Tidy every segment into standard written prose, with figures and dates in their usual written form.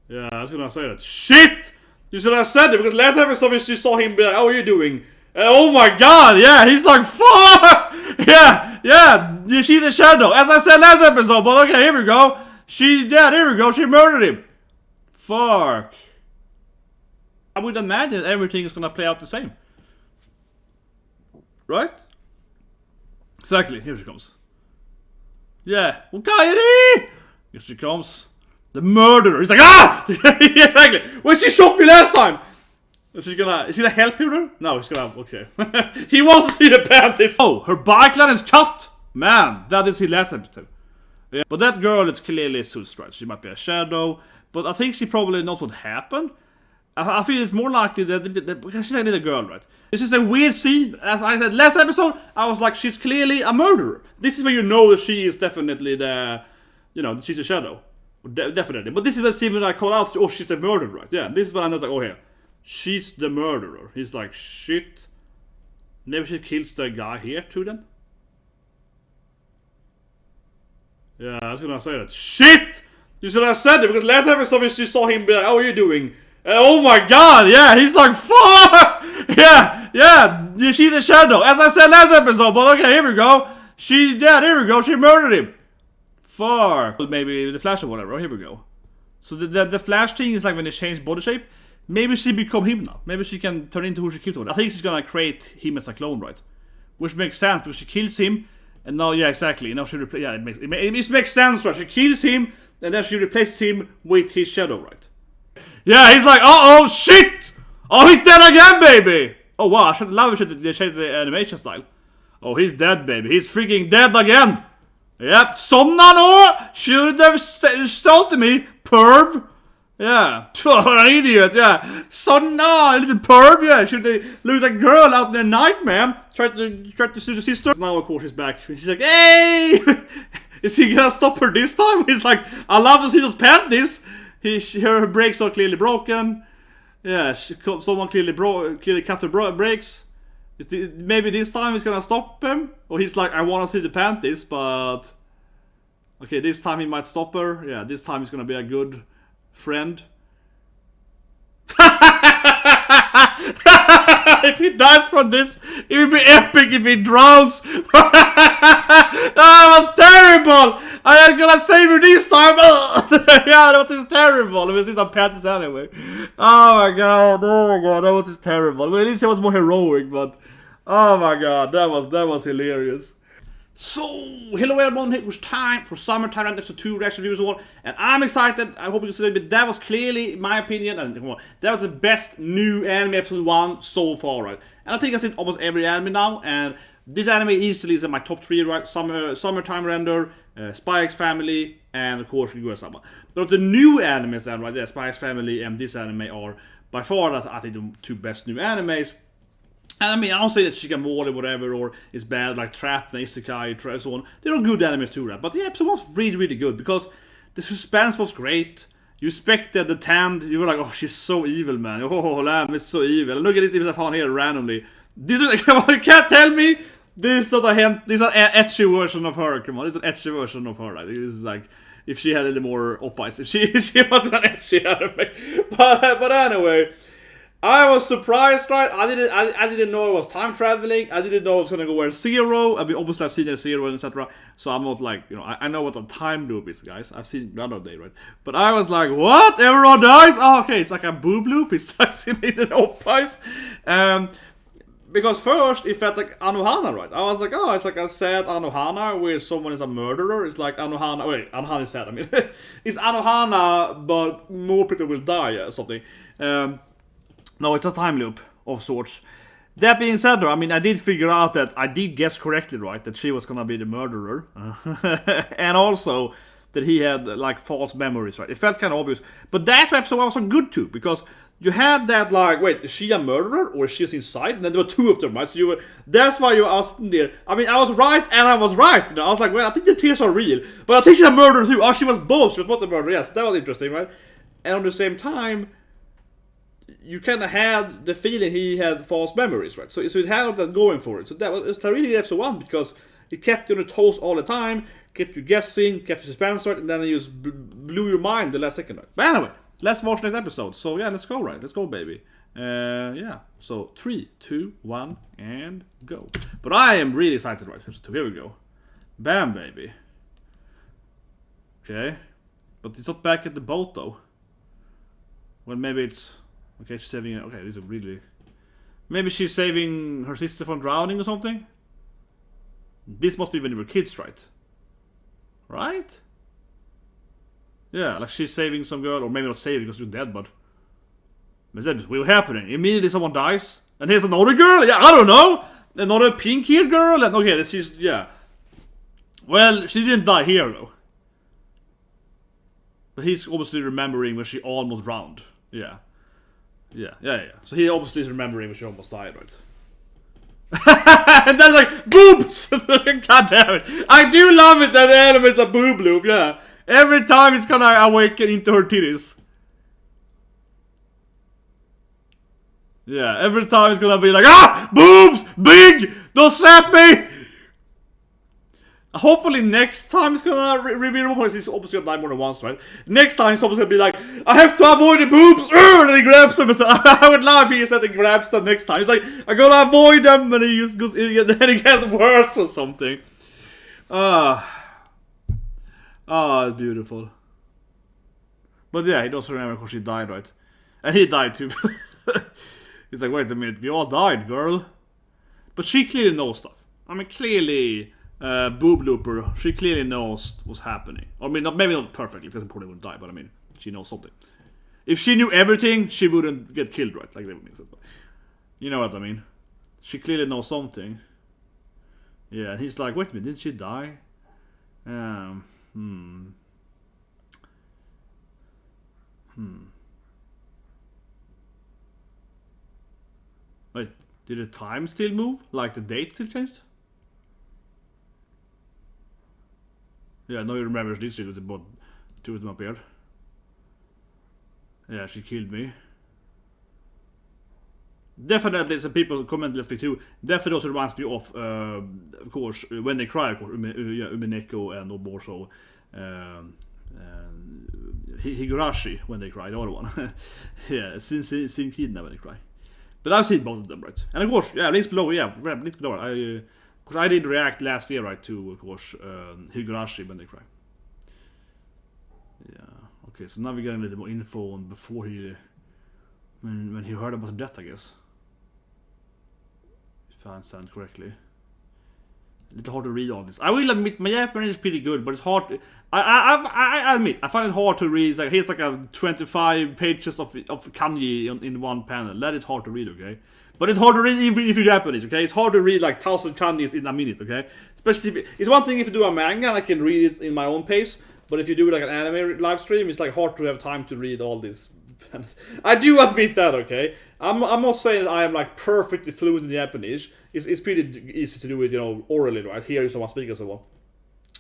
Yeah, I was gonna say that. Shit! You should have said it, because last episode you saw him be like, "How are you doing?" And oh my god, yeah, he's like, "Fuck!" Yeah, she's a shadow. As I said last episode, but okay, here we go. There we go, she murdered him. Fuck. I would imagine everything is gonna play out the same. Right? Exactly, here she comes. Yeah, okay, here she comes. The murderer. He's like, ah! Exactly. Well, she shot me last time. Is he gonna help you? No, he's gonna, okay. He wants to see the panties. Oh, her bike line is cut. Man, that is his last episode. Yeah. But that girl is clearly Sotsu, right? She might be a shadow. But I think she probably knows what happened. I feel it's more likely that because she's a little girl, right? This is a weird scene. As I said last episode, I was like, she's clearly a murderer. This is where you know that she is definitely she's a shadow. Definitely. But this is the scene when I call out, oh, she's the murderer, right? Yeah, this is when I know, like, oh, yeah. She's the murderer. He's like, shit. Maybe she kills the guy here too then? Yeah, I was gonna say that. Shit! You should have said it, because last episode you saw him be like, "How are you doing?" And oh my god, yeah, he's like, "Fuck!" Yeah, she's a shadow. As I said last episode, but okay, here we go. There we go, she murdered him. Fuck. Maybe the Flash or whatever, here we go. So the Flash thing is like when they change body shape. Maybe she become him now. Maybe she can turn into who she killed. I think she's gonna create him as a clone, right? Which makes sense, because she kills him. And now, yeah, exactly. Now she it makes sense, right? She kills him, and then she replaces him with his shadow, right? Yeah, he's like, uh-oh, shit! Oh, he's dead again, baby! Oh, wow, I should love it. They changed the animation style. Oh, he's dead, baby. He's freaking dead again! Yep, Sonna no! Should have stolen me, perv! Yeah, what an idiot, yeah. Sonna, a little perv, yeah. Should they look like a girl out in the night, man? Try to see the sister. Now, of course, she's back. She's like, hey! Is he gonna stop her this time? He's like, I love to see those panties. Her brakes are clearly broken. Yeah, someone clearly cut her brakes. Maybe this time he's gonna stop him. Or he's like, I wanna see the panties, but... Okay, this time he might stop her. Yeah, this time he's gonna be a good friend. If he dies from this, it would be epic if he drowns. That was terrible. I am gonna save her this time. Yeah, that was just terrible. Let me see some panties anyway. Oh my god, that was just terrible. Well, at least it was more heroic, but oh my god, that was hilarious. So, hello everyone, it was time for Summertime Render Episode 2 reaction videos on, and I'm excited. I hope you consider it, but that was clearly, in my opinion, and that was the best new anime episode 1 so far, right? And I think I've seen almost every anime now, and this anime easily is in my top 3, right? Summertime Render, Spy X Family, and of course Higurashi. But the new animes then, right there, Spy X Family and this anime are by far, I think, the 2 best new animes. And I mean, I don't say that Shikamori or whatever, or is bad, like Trap, and Isekai, and so on. They're all good animes too, right? But the episode was really, really good, because the suspense was great. You expected the tanned, you were like, oh, she's so evil, man. Oh, Lamb is so evil. And look at this image I found here randomly. This is, you can't tell me this is not an ecchi version of her. Come on, this is an ecchi version of her. Right? This is like, if she had a little more oppies, if she was an ecchi anime. But anyway, I was surprised, right? I didn't know it was time traveling. I didn't know it was gonna go where zero. I mean, obviously I've seen it zero and etc. So I'm not like, I know what a time loop is, guys. I've seen it the other day, right? But I was like, what? Everyone dies? Oh, okay, it's like a boob loop. He sucks in it and oppies. Because first it felt like Anohana, right? I was like, oh, it's like a sad Anohana where someone is a murderer. It's like Anohana. Wait, Anohana is sad. I mean, it's Anohana, but more people will die or something. No, it's a time loop of sorts. That being said, though, I mean, I did figure out that I did guess correctly, right? That she was gonna be the murderer. And also that he had, like, false memories, right? It felt kind of obvious. But that episode was so good, too, because you had that, like, wait, is she a murderer? Or is she just inside? And then there were 2 of them, right? So that's why you were asking there. I mean, I was right and I was right. I was like, well, I think the tears are real. But I think she's a murderer, too. Oh, she was both. She was not a murderer. Yes, that was interesting, right? And at the same time, you kind of had the feeling he had false memories, right? So it had all that going for it. So that was a really good episode 1, because it kept you on the toes all the time, kept you guessing, kept you suspense, right? And then it just blew your mind the last second, right? But anyway, let's watch next episode. So yeah, let's go, right? Let's go, baby. Yeah. So 3, 2, 1, and go. But I am really excited, right? So here we go. Bam, baby. Okay. But it's not back at the boat, though. Well, maybe it's... Okay, she's saving... Okay, this is really... Maybe she's saving her sister from drowning or something? This must be when they were kids, right? Right? Yeah, like she's saving some girl, or maybe not saving because she's dead, but that will happening. Immediately someone dies, and here's another girl. Yeah, I don't know, another pink-haired girl. And okay, she's yeah. Well, she didn't die here though, but he's obviously remembering when she almost drowned. Yeah. So he obviously is remembering when she almost died, right? And then like boobs. God damn it! I do love it that the elements are boob loop. Yeah. Every time he's gonna awaken into her titties. Yeah, every time he's gonna be like, ah! Boobs! Big! Don't slap me! Hopefully next time he's gonna reveal more. He's obviously gonna die more than once, right? Next time he's obviously gonna be like, I have to avoid the boobs! And then he grabs them and says, I would love if he said he grabs them next time. He's like, I gotta avoid them, and he just goes in, and then he gets worse or something. Oh, it's beautiful. But yeah, he doesn't remember because she died, right? And he died too. He's like, wait a minute, we all died, girl. But she clearly knows stuff. I mean, clearly, boob looper, she clearly knows what's happening. Or I mean, maybe not perfectly, because probably wouldn't die, but I mean, she knows something. If she knew everything, she wouldn't get killed, right? Like they would make it. You know what I mean? She clearly knows something. Yeah, and he's like, wait a minute, didn't she die? Wait, did the time still move? Like the date still changed? Yeah, now you remember this shit with the bot. Two of them appeared. Yeah, she killed me. Definitely, some people comment last week too. Definitely also reminds me of course, When They Cry, of course, Umineko and also Higurashi, When They Cry, the other one. Yeah, since Kidna, When They Cry. But I've seen both of them, right? And of course, yeah, links below, links below. Because I did react last year, right, to, of course, Higurashi, When They Cry. Yeah, okay, so now we're getting a little more info on before he... When he heard about the death, I guess. If I understand correctly. A little hard to read all this. I will admit, my Japanese is pretty good, but it's hard to... I admit, I find it hard to read. Like, here's like a 25 pages of kanji in one panel. That is hard to read, okay? But it's hard to read even if you're Japanese, okay? It's hard to read like 1,000 kanjis in a minute, okay? Especially if... It's one thing if you do a manga, I can read it in my own pace. But if you do like an anime live stream, it's like hard to have time to read all this. I do admit that, okay? I'm not saying that I am like perfectly fluent in Japanese. It's pretty easy to do it, you know, orally, right? Hearing someone speak and so on.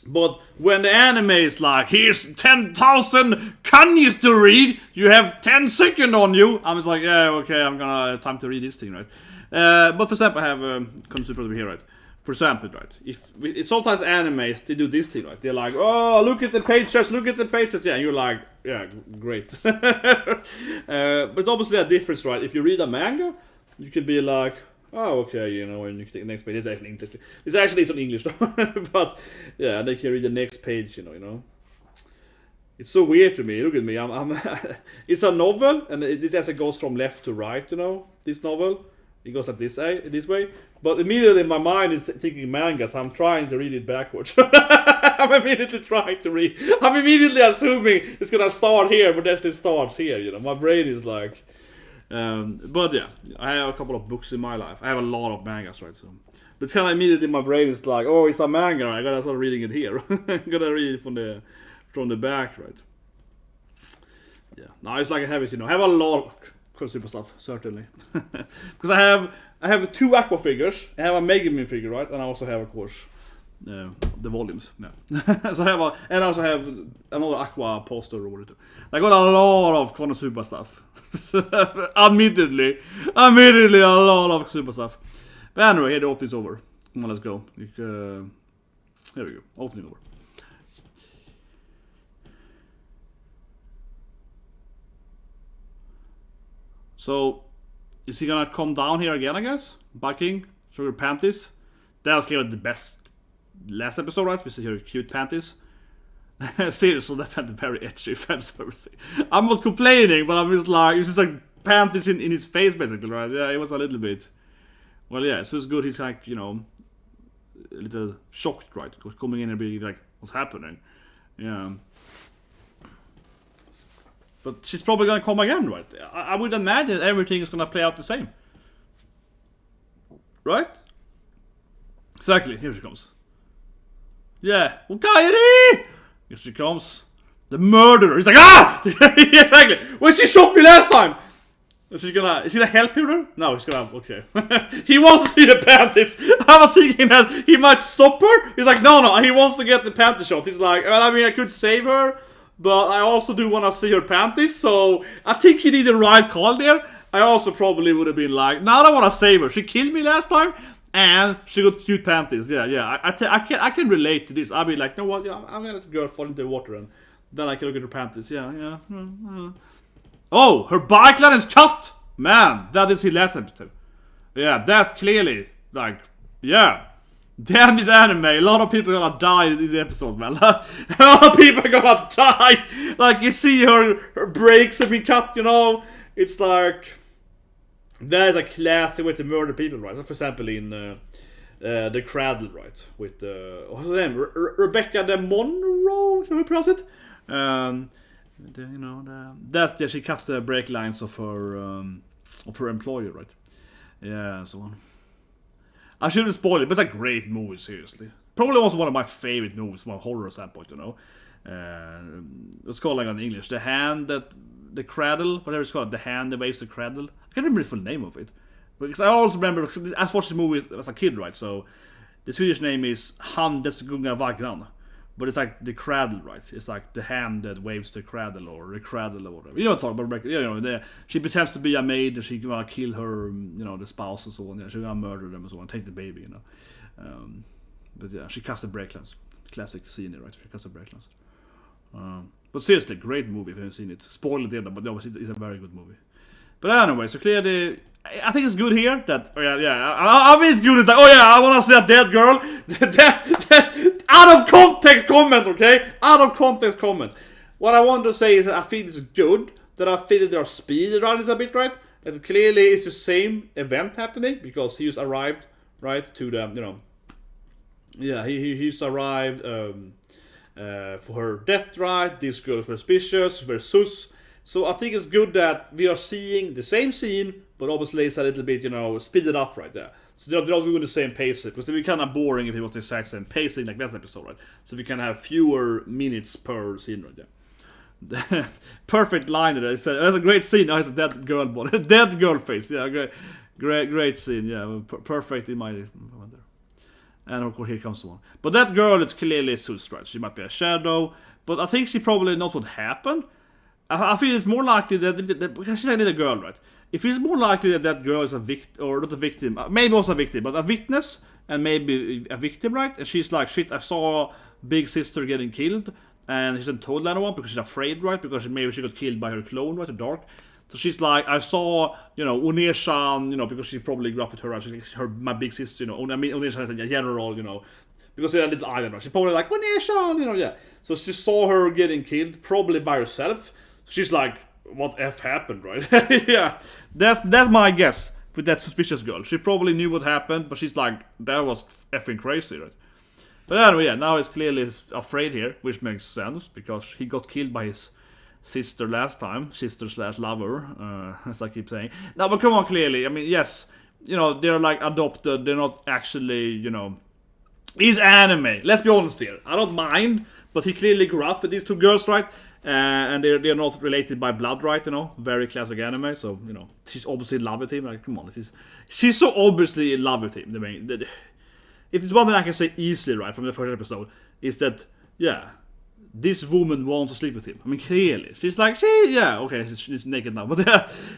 But when the anime is like, here's 10,000 kanjis to read, you have 10 seconds on you. I'm just like, yeah, okay, I'm gonna have time to read this thing, right? But for example, I have consider over here, right? For example, right? If sometimes animes, they do this thing, right? They're like, oh, look at the pages, Yeah, and you're like, yeah, great. But it's obviously a difference, right? If you read a manga, you can be like, oh, okay, you know, and you can take the next page. It's actually interesting. It's actually in English, but yeah, they can read the next page, you know. It's so weird to me. Look at me. I'm it's a novel, and this actually goes from left to right, you know. This novel, it goes like this way. But immediately my mind is thinking manga, so I'm trying to read it backwards. I'm immediately trying to read. I'm immediately assuming it's gonna start here, but actually it starts here. You know, my brain is like. But yeah, I have a couple of books in my life. I have a lot of mangas, right? So, but kind of immediately my brain is like, oh, it's a manga. I gotta start reading it here. I gotta read it from the back, right? Yeah. Now it's like I have it, you know. I have a lot of consumer stuff, certainly, because I have 2 Aqua figures. I have a Megamin figure, right? And I also have, of course, the volumes. Yeah. So I also have another Aqua poster or whatever. I got a lot of Konosuba stuff. Admittedly, a lot of super stuff. But anyway, here the opening's over. Come on, let's go. Here we go. Opening over. So, is he gonna come down here again, I guess? Biking, show her panties. That'll kill the best last episode, right? We see her cute panties. Seriously, that felt very etchy fan service. I'm not complaining, but I'm just like, it's just like panties in his face, basically, right? Yeah, it was a little bit. Well, yeah, so it's good. He's like, you know, a little shocked, right? Coming in and being like, what's happening? Yeah. But she's probably gonna come again, right? I would imagine everything is gonna play out the same. Right? Exactly, here she comes. Yeah, Okairi! Here she comes. The murderer. He's like, ah! Exactly. Well, she shot me last time! Is he gonna help her? No, he's gonna, okay. He wants to see the panties. I was thinking that he might stop her. He's like, no, he wants to get the panty shot. He's like, well, I mean, I could save her, but I also do want to see her panties, so I think he did the right call there. I also probably would have been like, no, I don't want to save her. She killed me last time, and she got cute panties. Yeah. I can relate to this. I'll be like, no, what? Yeah, I'm gonna let the girl fall into the water, and then I can look at her panties. Yeah. Oh, her bike line is cut! Man, that is his last episode. Yeah, that's clearly, like, yeah. Damn this anime, a lot of people are gonna die in these episodes, man. A lot of people are gonna die! Like, you see her brakes have been cut, you know? It's like, that is a classic way to murder people, right? For example, in The Cradle, right? With, what's her name? Rebecca de Monroe, is that how you pronounce it? That's she cuts the brake lines of her employer, right? Yeah, and so on. I shouldn't spoil it, but it's a great movie, seriously. Probably also one of my favorite movies from a horror standpoint, you know. It's called like in English, the cradle, whatever it's called, the hand that waves the cradle. I can't remember the full name of it, because I also remember I watched the movie as a kid, right? So the Swedish name is Han des Gunga Vagran. But it's like the cradle, right? It's like the hand that waves the cradle, or the cradle, or whatever. You know what I'm talking about? You know, she pretends to be a maid, and she gonna kill her, you know, the spouse and so on. Yeah, she's gonna murder them and so on, take the baby, you know. But yeah, she cuts the brake lines. Classic scene, right? She cuts the brake lines. But seriously, great movie if you haven't seen it. Spoiled it, but obviously it's a very good movie. But anyway, so clearly, I think it's good here that, I mean it's good, it's like, oh yeah, I wanna see a dead girl. Out of context comment, okay? Out of context comment. What I want to say is that I feel it's good, that I feel that their speed around is a bit, right? That clearly it's the same event happening, because he just arrived, right, to the, you know, yeah, he just arrived for her death, right? This girl is suspicious, very sus. So I think it's good that we are seeing the same scene, but obviously it's a little bit, you know, speeded up right there. So they're not doing the same pace, because it would be kind of boring if it was the exact same pacing like last episode, right? So we can have fewer minutes per scene right there. Perfect line there. It's a great scene. Oh, it's a dead girl body. Dead girl face. Yeah, great scene. Yeah, perfect in my wonder. And of course here comes the one. But that girl is clearly Sus, right? She might be a shadow, but I think she probably knows what happened. I feel it's more likely that because she's a little girl, right? If it's more likely that girl is a victim, or not a victim, maybe also a victim, but a witness, and maybe a victim, right? And she's like, shit, I saw big sister getting killed, and she hasn't told anyone because she's afraid, right? Because maybe she got killed by her clone, right? The dark. So she's like, I saw, you know, One-san, you know, because she probably grew up with her, right? She's like, my big sister, you know. I mean, One-san is a general, you know, because they're a little island, right? She's probably like, One-san, you know, yeah. So she saw her getting killed, probably by herself. She's like, what F happened, right? Yeah, that's my guess with that suspicious girl. She probably knew what happened, but she's like, that was effing crazy, right? But anyway, yeah, now he's clearly afraid here, which makes sense, because he got killed by his sister last time, sister/lover, as I keep saying. Now, but come on, clearly, I mean, yes, you know, they're like adopted, they're not actually, you know, he's anime, let's be honest here. I don't mind, but he clearly grew up with these two girls, right? And they're not related by blood, right? You know, very classic anime. So you know, she's obviously in love with him. Like, come on, she's so obviously in love with him. I mean, if there's one thing I can say easily, right, from the first episode, is that yeah, this woman wants to sleep with him. I mean, clearly, she's like, she's naked now, but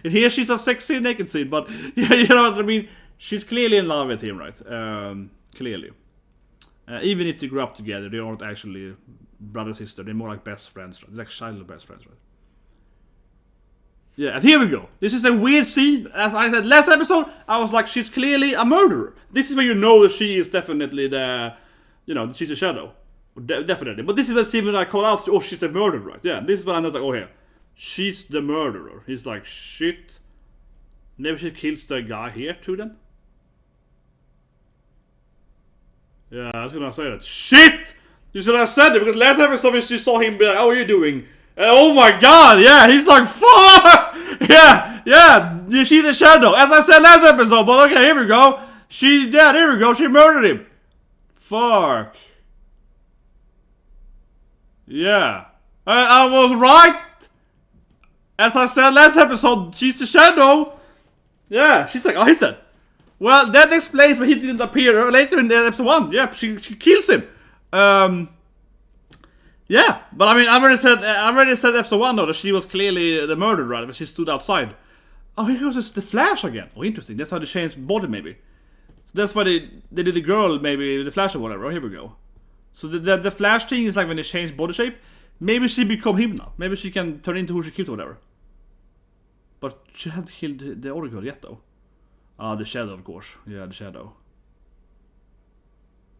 and here she's a sexy naked scene. But yeah, you know what I mean? She's clearly in love with him, right? Clearly, even if they grew up together, they aren't actually brother sister, they're more like best friends, right? They're like childhood best friends, right? Yeah, and here we go. This is a weird scene. As I said last episode, I was like, she's clearly a murderer. This is where you know that she is definitely the, you know, she's a shadow. Definitely. But this is the scene when I call out, oh, she's the murderer, right? Yeah, this is when I know, like, oh, yeah, she's the murderer. He's like, shit. Maybe she kills the guy here too, then? Yeah, I was gonna say that. Shit! You should have said it, because last episode you saw him be like, how are you doing? Oh my god, yeah, he's like, fuck! Yeah, she's a shadow, as I said last episode, but okay, here we go. Here we go, she murdered him. Fuck. Yeah. I was right! As I said last episode, she's the shadow. Yeah, she's like, oh, he's dead. Well, that explains why he didn't appear later in the episode 1. Yeah, she kills him. Yeah, but I mean, I already said episode 1 though that she was clearly the murderer, right? But she stood outside. Oh, here goes the Flash again. Oh, interesting. That's how they changed body, maybe. So that's why they did the girl, maybe the Flash or whatever. Oh, here we go. So the Flash thing is like when they change body shape. Maybe she become him now. Maybe she can turn into who she killed or whatever. But she hasn't killed the other girl yet, though. Ah, the shadow, of course. Yeah, the shadow.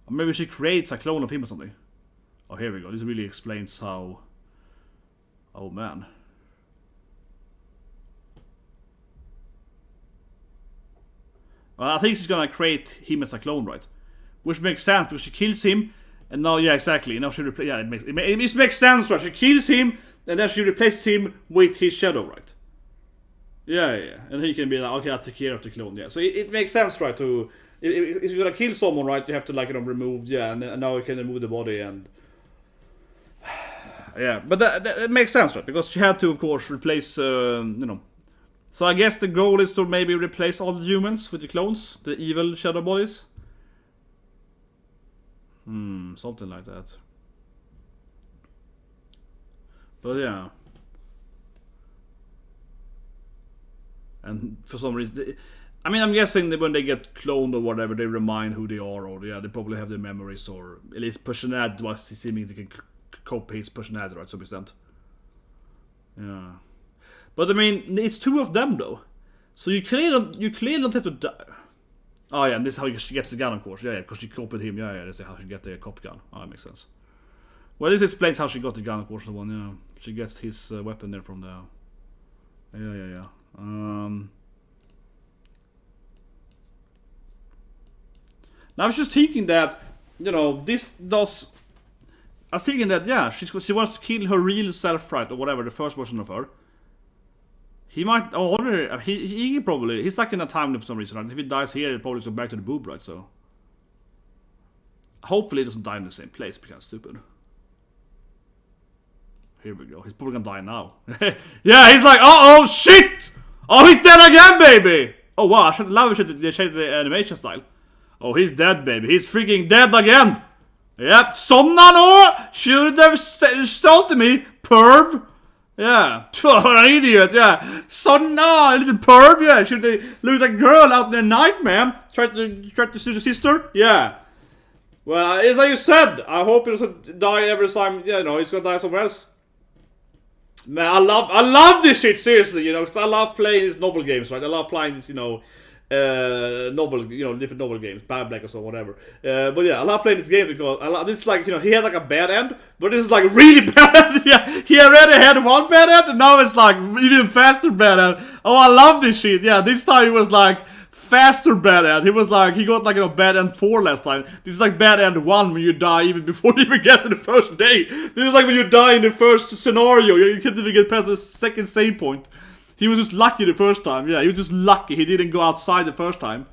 Or maybe she creates a clone of him or something. Oh, here we go. This really explains how... Oh, man. Well, I think she's gonna create him as a clone, right? Which makes sense, because she kills him, and now, yeah, exactly. Now she yeah, it makes sense, right? She kills him, and then she replaces him with his shadow, right? Yeah. And he can be like, okay, I'll take care of the clone, yeah. So it makes sense, right, to... If you're gonna kill someone, right, you have to, like, you know, remove, yeah, and now you can remove the body, and... Yeah, but that makes sense, right? Because she had to, of course, replace, you know... So I guess the goal is to maybe replace all the humans with the clones, the evil shadow bodies. Something like that. But yeah. And for some reason... I mean, I'm guessing that when they get cloned or whatever, they remind who they are, or yeah, they probably have their memories, or at least personality was seeming they can copy his personality, right, to some extent. Yeah. But I mean, it's 2 of them though. So you clearly don't have to die. Oh yeah, and this is how she gets the gun, of course. Yeah, because she copied him. Yeah, that's how she get the cop gun. Oh, that makes sense. Well, this explains how she got the gun, of course, the one, yeah. She gets his weapon there from the... Yeah. Now, I was just thinking that, you know, this does... I was thinking that, yeah, she wants to kill her real self, right, or whatever, the first version of her. He might... he probably... He's stuck in a time loop for some reason, right? If he dies here, he'll probably go back to the boob, right, so... Hopefully he doesn't die in the same place, because stupid. Here we go. He's probably gonna die now. Yeah, he's like, uh-oh, shit! Oh, he's dead again, baby! Oh, wow, I should love it. They changed the animation style. Oh, he's dead, baby. He's freaking dead again! Yep, sånna nå! Should have stolen me, perv! Yeah, what an idiot, yeah. Sånna, little perv, yeah. Should they look at that girl out in the night, man? Try to see the sister? Yeah. Well, it's like you said, I hope he doesn't die every time, you know, he's gonna die somewhere else. Man, I love this shit, seriously, you know, because I love playing these novel games, right? I love playing these, you know, novel, you know, different novel games, Bad Black or so, whatever. But yeah, I love playing this game because this is like, you know, he had like a bad end, but this is like really bad end. Yeah, he already had one bad end, and now it's like even faster bad end. Oh, I love this shit. Yeah, this time he was like faster bad end. He was like, he got like, you know, bad end 4 last time. This is like bad end 1 when you die even before you even get to the first day. This is like when you die in the first scenario, you can't even get past the second save point. He was just lucky the first time, yeah, he was just lucky he didn't go outside the first time.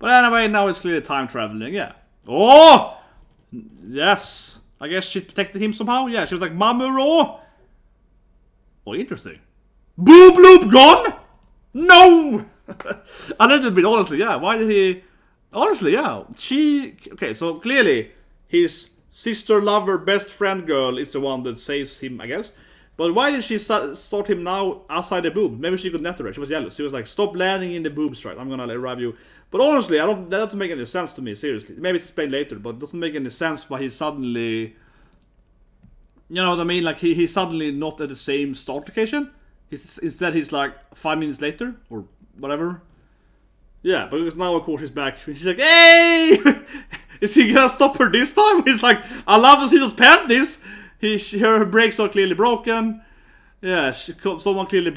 But anyway, now it's clearly time traveling, yeah. Oh! Yes! I guess she protected him somehow, yeah, she was like, Mamuro! Oh, interesting. Boob loop gone? No! A little bit, honestly, yeah, why did he... Honestly, yeah, okay, so clearly, his sister, lover, best friend girl is the one that saves him, I guess. But why did she start him now outside the boob? Maybe she could net her. She was jealous. She was like, stop landing in the boobs, right? I'm gonna arrive you. But honestly, that doesn't make any sense to me, seriously. Maybe it's explained later, but it doesn't make any sense why he suddenly... You know what I mean? Like, he's suddenly not at the same start location. Instead he's like 5 minutes later or whatever. Yeah, but now of course he's back. She's like, hey! Is he gonna stop her this time? He's like, I love to see those panties. Her brakes are clearly broken. Yeah, someone clearly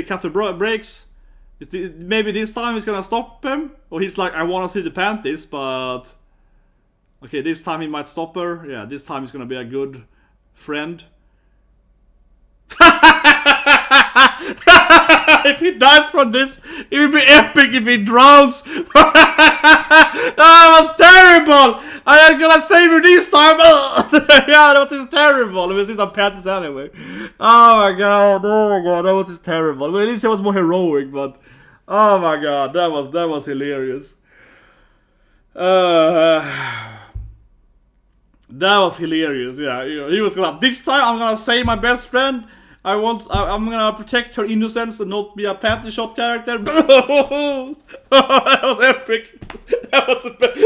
cut her brakes. Maybe this time he's gonna stop him. Or he's like, I wanna see the panties, but... Okay, this time he might stop her. Yeah, this time he's gonna be a good friend. If he dies from this, it would be epic if he drowns. That was terrible. I'm gonna save her this time. Yeah, that was just terrible. Let me see some panties anyway. Oh my god, that was just terrible. Well, at least it was more heroic, but oh my god, that was hilarious. That was hilarious. Yeah, he was gonna. This time I'm gonna save my best friend. I'm gonna protect her innocence and not be a panty shot character. That was epic. That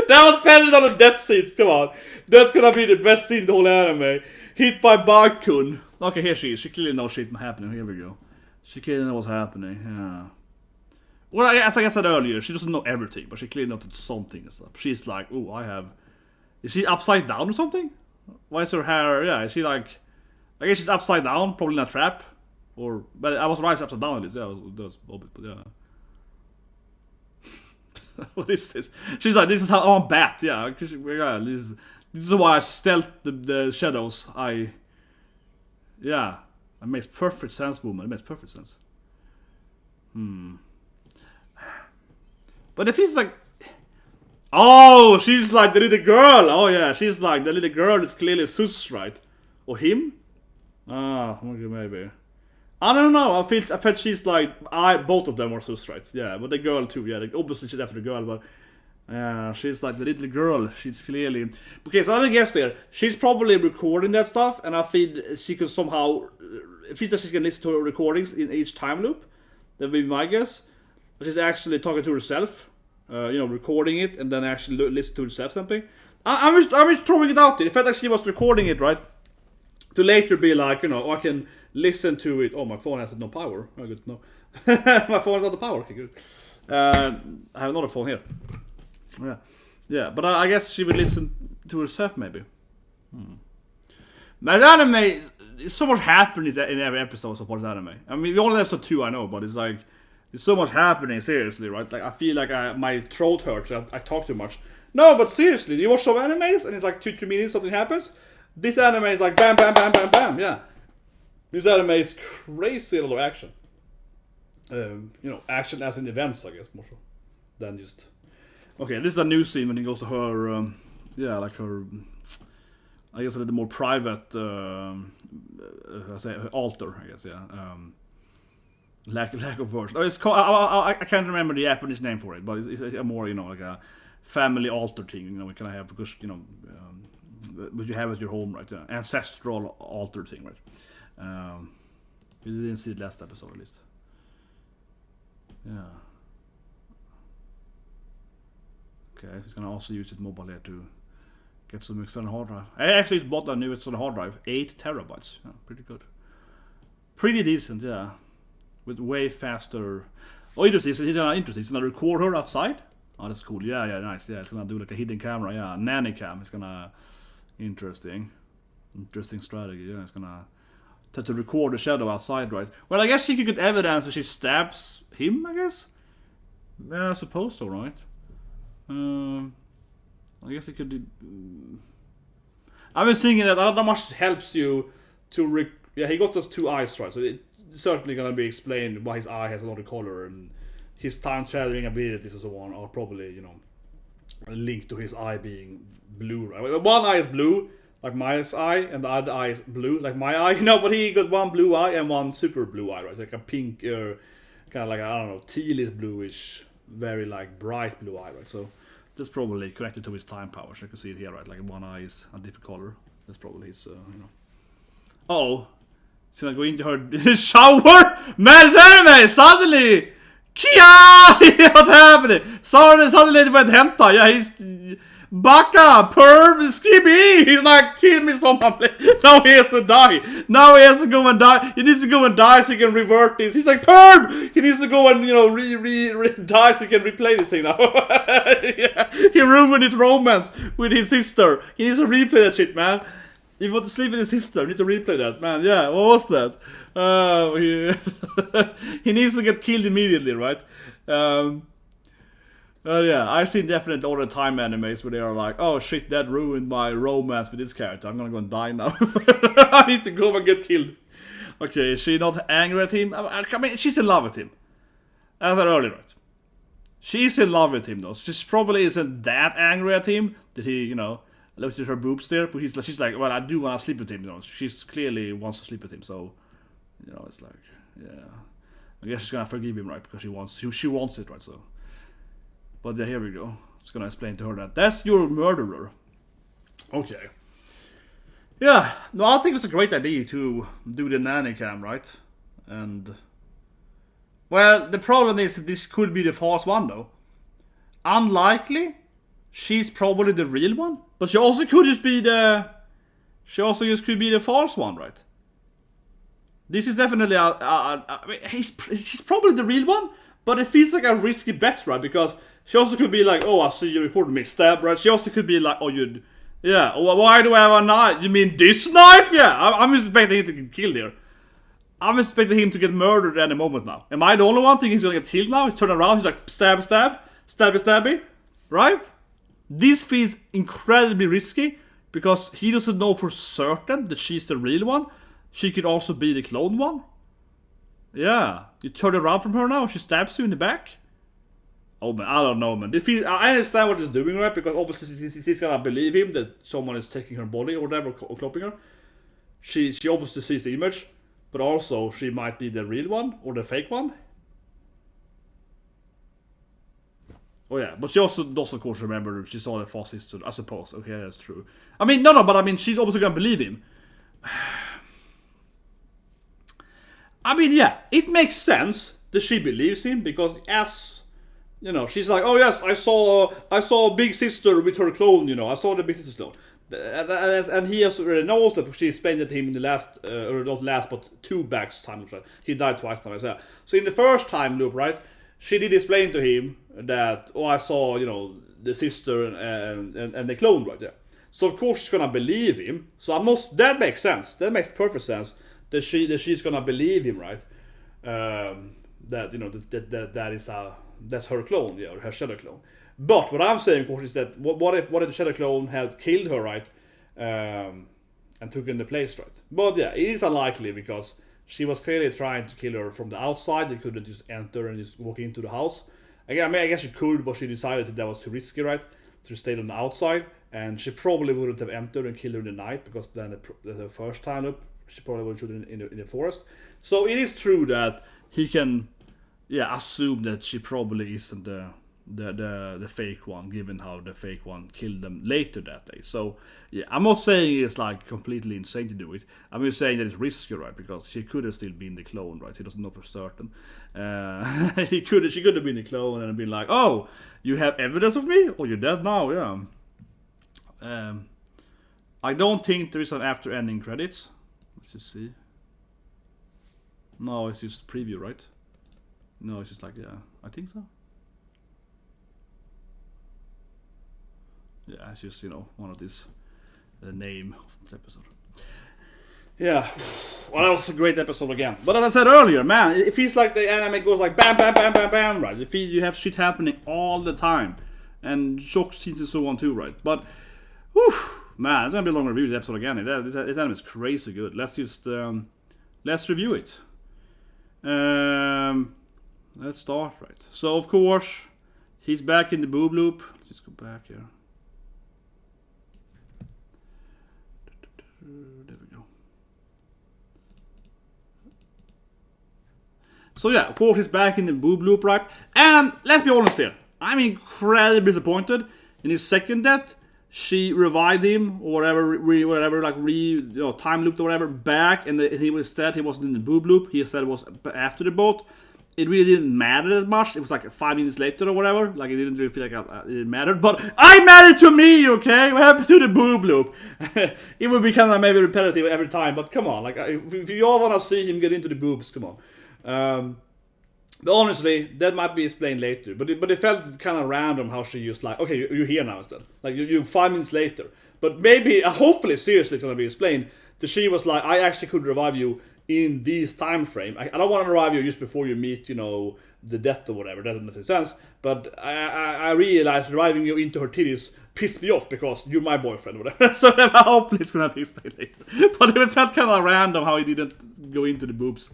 was better than the death scenes. Come on, that's gonna be the best scene in the whole anime. Hit by Bakun. Okay, here she is. She clearly knows shit happening. Here we go. She clearly knows what's happening. Yeah. Well, as I said earlier, she doesn't know everything, but she clearly knows something and stuff. She's like, oh, I have. Is she upside down or something? Why is her hair? Yeah, is she like? I guess she's upside down, probably in a trap. But I was right upside down at least. Yeah, that was but yeah. What is this? She's like, this is how I'm bat. Yeah, this is why I stealth the shadows. Yeah, it makes perfect sense, woman. It makes perfect sense. But if he's like, oh, she's like the little girl. Oh yeah, she's like the little girl. It's clearly Sus, right? Or him? Ah, maybe. I don't know. I felt she's like both of them are Sus, right? Yeah, but the girl too. Yeah, obviously she's after the girl, but yeah, she's like the little girl. She's clearly okay. So let me guess there. She's probably recording that stuff, and I feel she could somehow. It feels like she can listen to her recordings in each time loop. That would be my guess. But she's actually talking to herself. Recording it and then actually listen to herself something. I'm just throwing it out there. It felt like she was recording it, right? To later be like, I can listen to it. Oh, my phone has no power. Oh, good to know. My phone has not the power. Okay, good. I have another phone here. Yeah, but I guess she would listen to herself, maybe. But anime, so much happens in every episode of anime. I mean, only episode 2 I know, but it's like, there's so much happening, seriously, right? Like, I feel like my throat hurts, I talk too much. No, but seriously, you watch some animes, and it's like 2-3 minutes, something happens. This anime is like bam, bam, bam, bam, bam, yeah. This anime is crazy a lot of action. Action as in events, I guess, more so. Than just... Okay, this is a new scene when he goes to her, her... I guess a little more private, her altar, I guess, yeah. Lack of words. Oh, it's called, I can't remember the Japanese name for it, but it's a more, like a family altar thing, we can have, because, what you have at your home, right? Ancestral altar thing, right? We didn't see it last episode, at least. Yeah. Okay, he's gonna also use it mobile here to get some external hard drive. I actually bought a new external hard drive, 8 terabytes. Yeah, pretty good. Pretty decent, yeah. With way faster. Oh, interesting. He's gonna record her outside. Oh, that's cool. Yeah, nice. Yeah, it's gonna do like a hidden camera. Yeah, nanny cam. It's gonna interesting strategy. Yeah, it's gonna to record the shadow outside, right? Well, I guess she could get evidence if she stabs him. I guess. Yeah, I suppose so, right? I guess it could. I was thinking that how much helps you to. He got those 2 eyes, right? So it's certainly gonna be explained why his eye has a lot of color, and his time traveling abilities and so on are probably linked to his eye being blue, right? One eye is blue, like my eye, and the other eye is blue, like my eye. But he got one blue eye and one super blue eye, right? Like a pink, kind of like, I don't know, tealish bluish, very like bright blue eye, right? So that's probably connected to his time power. So you can see it here, right? Like one eye is a different color. That's probably his, Oh. He's gonna go into her shower? Man, it's anime! Suddenly! Kia! What's happening? Suddenly it went hentai. Yeah, he's... Baka, perv, skibby! He's like, kill me someone. Now he has to die. Now he has to go and die. He needs to go and die so he can revert this. He's like, perv! He needs to go and, you know, die so he can replay this thing now. Yeah. He ruined his romance with his sister. He needs to replay that shit, man. If you want to sleep with his sister, you need to replay that, man. Yeah, what was that? He needs to get killed immediately, right? Yeah, I've seen definitely all the time animes where they are like, oh shit, that ruined my romance with this character. I'm gonna go and die now. I need to go and get killed. Okay, is she not angry at him? I mean, she's in love with him. As I said earlier, right? She's in love with him, though. She probably isn't that angry at him that he, you know, looked at her boobs there. But she's like, well, I do want to sleep with him, you know. She's clearly wants to sleep with him, so, you know, it's like, yeah. I guess she's gonna forgive him, right? Because she wants it, right? So. But yeah, here we go. Just gonna explain to her that that's your murderer. Okay. Yeah, no, I think it's a great idea to do the nanny cam, right? And well, the problem is that this could be the false one, though. Unlikely. She's probably the real one, but she also could just be the. She also just could be the false one, right? This is definitely she's probably the real one, but it feels like a risky bet, right? Because she also could be like, oh, I see you recorded me stab, right? She also could be like, oh, yeah, why do I have a knife? You mean this knife? Yeah, I'm expecting him to get killed here. I'm expecting him to get murdered any moment now. Am I the only one thinking he's gonna get killed now? He's turning around, he's like, stabby, right? This feels incredibly risky, because he doesn't know for certain that she's the real one. She could also be the clone one. Yeah, you turn around from her now, she stabs you in the back. Oh man, I don't know, man. I understand what he's doing, right? Because obviously he's gonna believe him that someone is taking her body or whatever, or clopping her. She obviously sees the image, but also she might be the real one or the fake one. Oh yeah, but she also does, of course, remember she saw the false sister, I suppose. Okay, that's true. I mean, no, but I mean, she's obviously gonna believe him. I mean, yeah, it makes sense that she believes him, because as you know, she's like, oh yes, I saw Big Sister with her clone, you know, I saw the Big Sister clone. And he already knows that she explained it to him in the last, or not last, but two backs time loop, right? He died twice now as well. So in the first time loop, right, she did explain to him that, oh, I saw, you know, the sister and the clone, right? Yeah. So of course she's gonna believe him. So that makes sense. That makes perfect sense that she's gonna believe him, right? That, you know, that's her clone, yeah, or her shadow clone. But what I'm saying, of course, is that what if the shadow clone had killed her, right, and took in the place, right? But yeah, it is unlikely, because she was clearly trying to kill her from the outside. They couldn't just enter and just walk into the house. Again, I mean, I guess she could, but she decided that was too risky, right? To stay on the outside, and she probably wouldn't have entered and killed her in the night, because then the first time up, she probably would shoot in the forest. So it is true that he can, yeah, assume that she probably isn't the fake one, given how the fake one killed them later that day. So yeah, I'm not saying it's like completely insane to do it. I'm just saying that it's risky, right? Because she could have still been the clone, right? He doesn't know for certain. She could have been the clone and been like, oh, you have evidence of me? Oh, you're dead now, yeah. I don't think there is an after ending credits. Let's just see. No, it's just preview, right? No, it's just like, yeah, I think so. Yeah, it's just, you know, one of these, the name of the episode. Yeah, well, that was a great episode again. But as I said earlier, man, it feels like the anime goes like bam, bam, bam, bam, bam, right? You have shit happening all the time. And shock scenes and so on too, right? But, whew, man, it's gonna be a long review this episode again. This anime is crazy good. Let's just, let's review it. Let's start, right? So, of course, he's back in the boob loop. Let's just go back here. There we go. So yeah, of course he's back in the boob loop, right? And let's be honest here, I'm incredibly disappointed in his second death. She revived him or whatever, time looped or whatever back, and he was dead. He wasn't in the boob loop. He said it was after the boat. it really didn't matter that much. It was like 5 minutes later or whatever. Like, it didn't really feel like it mattered. But I mattered to me, okay? What happened to the boob loop? It would be kind of maybe repetitive every time, but come on. Like, if you all want to see him get into the boobs, come on. But honestly, that might be explained later. But it felt kind of random how she used, like, okay, you're here now instead. Like, you're 5 minutes later. But maybe, hopefully, seriously, it's going to be explained that she was like, I actually could revive you in this time frame. I don't want to revive you just before you meet, you know, the death or whatever. That doesn't make sense. But I realized reviving you into her titties pissed me off because you're my boyfriend or whatever. So hopefully it's going to be explained later. But it felt kind of random how he didn't go into the boobs.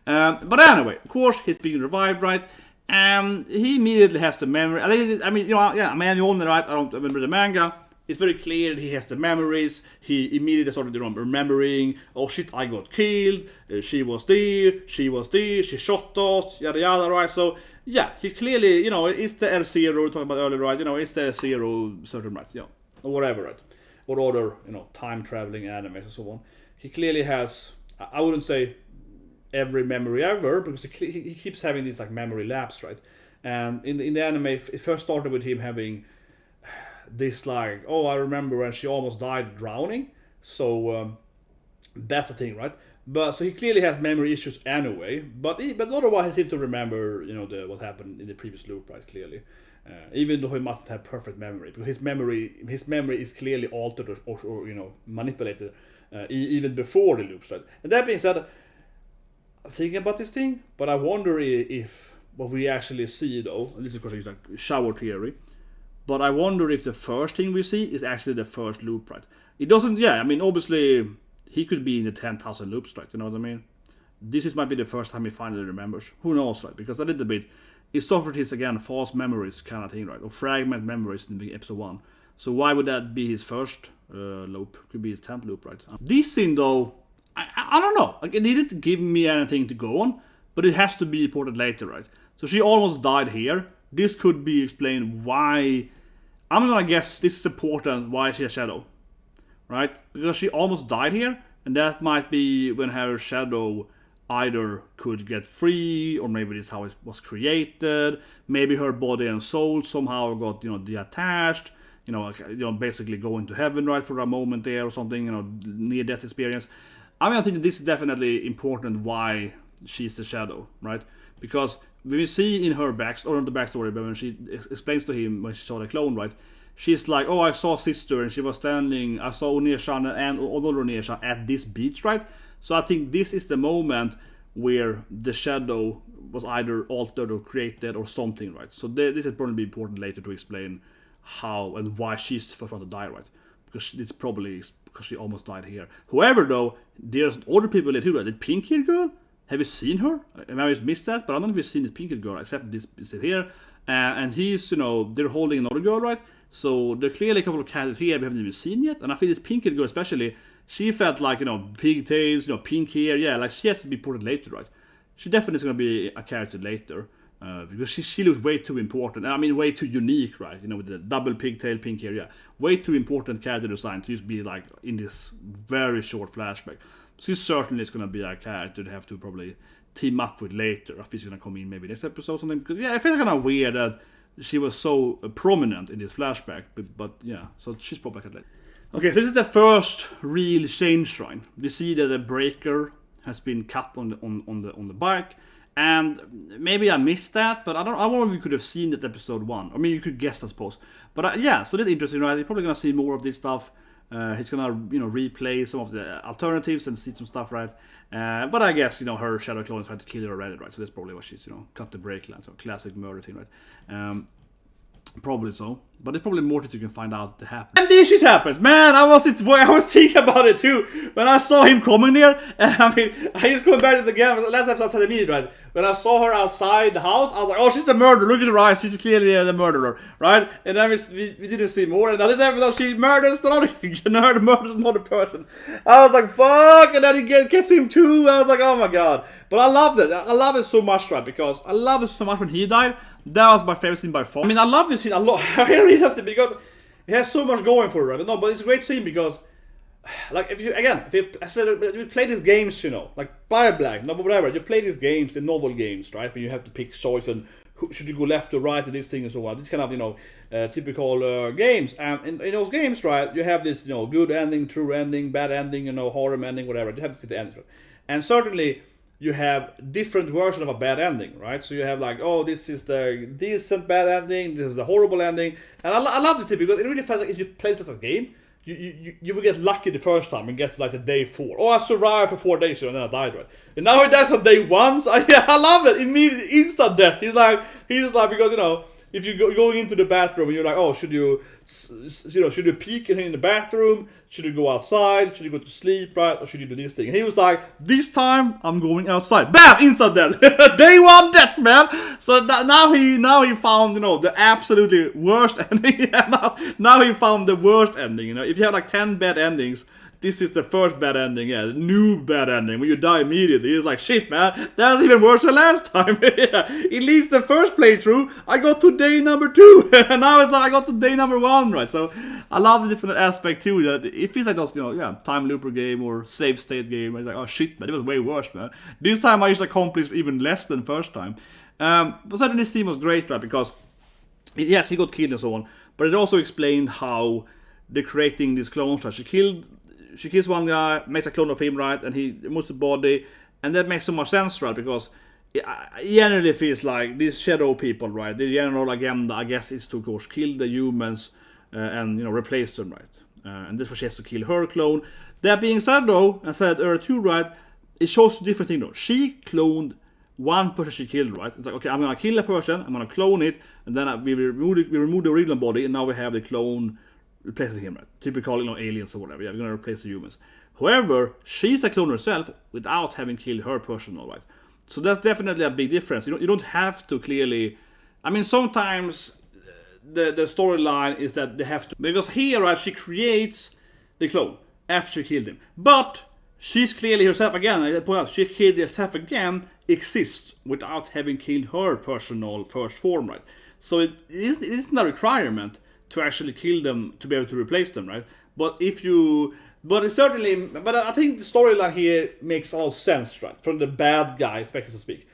But anyway, of course, he's being revived, right? He immediately has the memory. I mean, you know, yeah, man, you all know, right? I don't remember the manga. It's very clear that he has the memories. He immediately started remembering, oh shit, I got killed, she was there, she shot us, yada yada, right? So, yeah, he's clearly, you know, it's the R0 talking about earlier, right? You know, it's the zero certain, right? You know, or whatever, right? Or other, you know, time traveling animes and so on. He clearly has, I wouldn't say every memory ever, because he keeps having these like memory lapse, right? And in the anime, it first started with him having this like, oh, I remember when she almost died drowning. So that's the thing, right? But so he clearly has memory issues anyway. But otherwise, he seems to remember, you know, what happened in the previous loop, right? Clearly, even though he mustn't have perfect memory, because his memory is clearly altered or you know, manipulated even before the loops, right? And that being said, I'm thinking about this thing, but I wonder if what we actually see, though, and this is of course like shower theory, but I wonder if the first thing we see is actually the first loop, right? It doesn't, yeah, I mean, obviously, he could be in the 10,000 loops, right? You know what I mean? This might be the first time he finally remembers. Who knows, right? Because a little bit, it suffered his, again, false memories kind of thing, right? Or fragment memories in the episode 1. So why would that be his first loop? Could be his 10th loop, right? This scene, though, I don't know. Like, it didn't give me anything to go on, but it has to be reported later, right? So she almost died here. This could be explained why. I'm gonna guess this is important why she has shadow, right? Because she almost died here, and that might be when her shadow either could get free, or maybe this is how it was created. Maybe her body and soul somehow got, you know, detached. You know, basically going to heaven, right, for a moment there or something. You know, near-death experience. I mean, I think this is definitely important why she's the shadow, right? Because when we see in her backstory, but when she explains to him when she saw the clone, right? She's like, oh, I saw sister, and she was standing, I saw Onishan and another Onishan at this beach, right? So I think this is the moment where the shadow was either altered or created or something, right? So this is probably important later to explain how and why she's the first one to die, right? Because it's probably because she almost died here. However, though, there's other people that too, right? The pink-haired girl, have you seen her? I might have missed that, but I don't know if you've seen the pink-haired girl, except this is here. And he's, you know, they're holding another girl, right? So there are clearly a couple of characters here we haven't even seen yet. And I feel this pink-haired girl especially, she felt like, you know, pigtails, you know, pink hair. Yeah, like she has to be ported later, right? She definitely is going to be a character later. Because she looks way too important. I mean, way too unique, right? You know, with the double pigtail, pink hair, yeah. Way too important character design to just be like in this very short flashback. So she certainly is going to be a character to have to probably team up with later. I think she's going to come in maybe next episode or something. Because, yeah, I feel kind of weird that she was so prominent in this flashback. But yeah, so she's probably back later. Okay, so this is the first real change shrine. We see that the breaker has been cut on the bike. And maybe I missed that, but I wonder if you could have seen that episode 1. I mean, you could guess, I suppose. But yeah, so that's interesting, right? You're probably gonna see more of this stuff. He's gonna, you know, replay some of the alternatives and see some stuff, right? But I guess, you know, her shadow clone is trying to kill her already, right? So that's probably why she's, you know, cut the brake line. So classic murder thing, right? Probably so. But there's probably more that you can find out that happened. And this shit happens, man! I was thinking about it too when I saw him coming there. And I mean, I just going back to the game. Last episode I said immediately, right? When I saw her outside the house, I was like, oh, she's the murderer. Look at her eyes. She's clearly the murderer, right? And then we didn't see more. And now this episode, she murders another person. I was like, fuck! And then he gets him too. I was like, oh my god. But I loved it. I love it so much, right? Because I love it so much when he died. That was my favorite scene by far. I mean, I love this scene a lot. I really love it because it has so much going for it, right? But no, but it's a great scene because like if you play these games, you know, like Fire Black, no, whatever, you play these games, the novel games, right? Where you have to pick choice and should you go left or right to this thing and so on. These kind of, you know, typical games. And in those games, right, you have this, you know, good ending, true ending, bad ending, you know, horror ending, whatever. You have to see the ending. And certainly you have different versions of a bad ending, right? So you have like, oh, this is the decent bad ending, this is the horrible ending. And I love this tip because it really feels like if you play such a game, you will get lucky the first time and get to like the day 4. Oh, I survived for 4 days and then I died, right? And now he dies on day 1. So I love it. Immediate instant death. He's like because, you know, if you going into the bathroom and you're like, oh, should you peek in the bathroom? Should you go outside? Should you go to sleep, right? Or should you do this thing? And he was like, this time I'm going outside. Bam! Instant death. Day 1 death, man. So now he found, you know, the absolutely worst ending. now he found the worst ending. You know, if you have like 10 bad endings, this is the first bad ending, the new bad ending, where you die immediately. It's like, shit, man, that's even worse than last time. At least the first playthrough, I got to day number 2, and now it's like I got to day number 1, right? So I love the different aspect too, that it feels like those, you know, time looper game or save state game, where it's like, oh shit, man, it was way worse, man. This time I just accomplished even less than first time. But certainly this scene was great, right, because, yes, he got killed and so on, but it also explained how they're creating these clones, right? She kills one guy, makes a clone of him, right, and he moves the body, and that makes so much sense, right, because it generally feels like these shadow people, right, the general agenda, I guess, is to, of course, kill the humans and, you know, replace them, right, and this was she has to kill her clone. That being said, though, as I said earlier too, right, it shows a different thing, though. She cloned one person she killed, right? It's like, okay, I'm gonna kill a person, I'm gonna clone it, and then we remove the original body, and now we have the clone replacing him, right? Typical, you know, aliens or whatever. Yeah, we're gonna replace the humans. However, she's a clone herself without having killed her person, all right? So that's definitely a big difference. You don't have to clearly. I mean, sometimes the storyline is that they have to, because here, right, she creates the clone after she killed him, but she's clearly herself again. I point out, she killed herself again exists without having killed her personal first form, right? So it isn't a requirement to actually kill them to be able to replace them, right? But I think the storyline here makes a lot of sense, right? From the bad guy perspective, so to speak.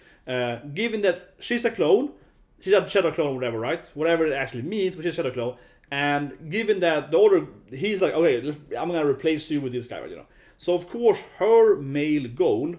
Given that she's a clone, she's a shadow clone or whatever, right? Whatever it actually means, but she's a shadow clone. And given that the order, he's like, okay, I'm gonna replace you with this guy, right? You know. So of course, her main goal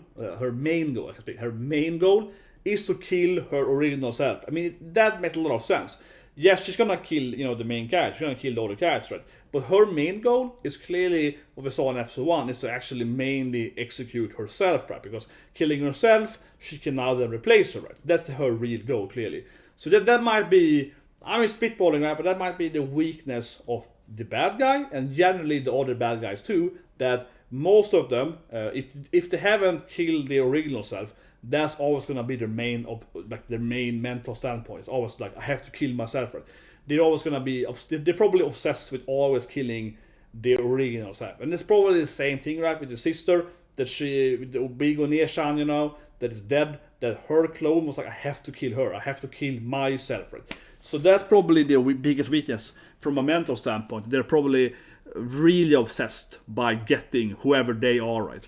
is to kill her original self. I mean, that makes a lot of sense. Yes, she's gonna kill, you know, the main character. She's gonna kill the other characters, right? But her main goal is clearly, what we saw in episode 1, is to actually mainly execute herself, right? Because killing herself, she can now then replace her, right? That's her real goal, clearly. So that might be, I'm spitballing, right? But that might be the weakness of the bad guy, and generally the other bad guys too, that most of them, if they haven't killed the original self, that's always gonna be their main mental standpoint. It's always like, I have to kill myself. Right? They're always gonna be, they're probably obsessed with always killing the original self. And it's probably the same thing, right, with the sister, that she, with the Obigo Neshan, you know, that is dead, that her clone was like, I have to kill her, I have to kill myself, right? So that's probably the biggest weakness from a mental standpoint. They're probably really obsessed by getting whoever they are, right?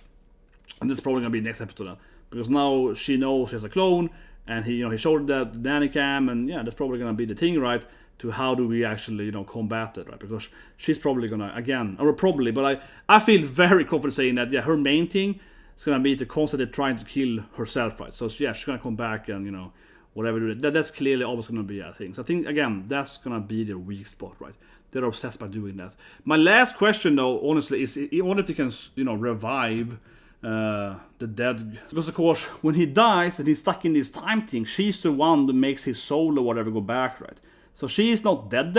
And this is probably gonna be next episode now. Because now she knows she has a clone, and he showed that nanny cam, and yeah, that's probably gonna be the thing, right? To how do we actually, combat it, right? Because she's probably gonna, again, or probably, but I feel very confident saying that, yeah, her main thing is gonna be to constantly trying to kill herself, right? So yeah, she's gonna come back and, whatever do it. That's clearly always gonna be a thing. So I think, again, that's gonna be their weak spot, right? They're obsessed by doing that. My last question, though, honestly, is I wonder if they can, revive the dead, because of course when he dies and he's stuck in this time thing, she's the one that makes his soul or whatever go back, right? So she's not dead.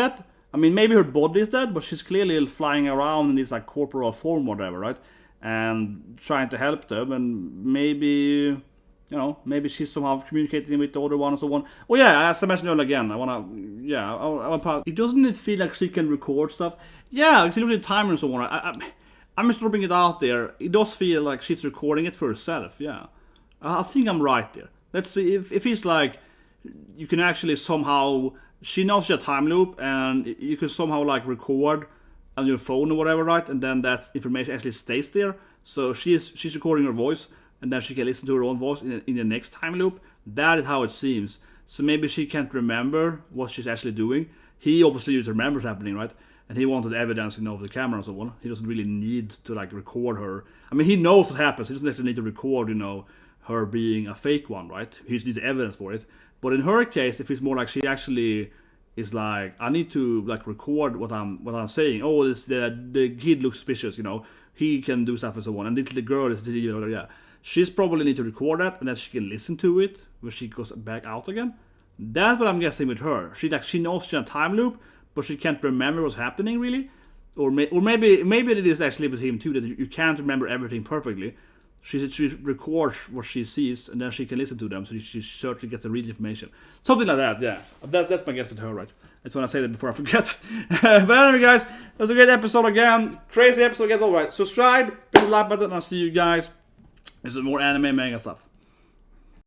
I mean, maybe her body is dead, but she's clearly flying around in this like corporal form or whatever, right? And trying to help them, and maybe maybe she's somehow communicating with the other one and so on. Oh yeah, as I mentioned earlier again, it doesn't feel like she can record stuff. Yeah, because you look at the timer and so on. I'm just dropping it out there. It does feel like she's recording it for herself, yeah. I think I'm right there. Let's see if it's like you can actually somehow, she knows your time loop, and you can somehow like record on your phone or whatever, right? And then that information actually stays there. So she's recording her voice, and then she can listen to her own voice in the next time loop. That is how it seems. So maybe she can't remember what she's actually doing. He obviously just remembers happening, right? And he wanted evidence, of the camera and so on. He doesn't really need to like record her. I mean, he knows what happens. He doesn't actually need to record, her being a fake one, right? He just needs evidence for it. But in her case, if it's more like she actually is like, I need to like record what I'm saying. Oh, the kid looks suspicious, he can do stuff and so on. And this little girl is, yeah. She's probably need to record that, and then she can listen to it when she goes back out again. That's what I'm guessing with her. She knows she's in a time loop, but she can't remember what's happening really. Or maybe it is actually with him too, that you can't remember everything perfectly. She records what she sees, and then she can listen to them, so she certainly gets the real information. Something like that, yeah. That's my guess with her, right? That's when I say that before I forget. But anyway, guys, that was a great episode again. Crazy episode again, alright. Subscribe, hit the like button, and I'll see you guys. There's some more anime manga stuff.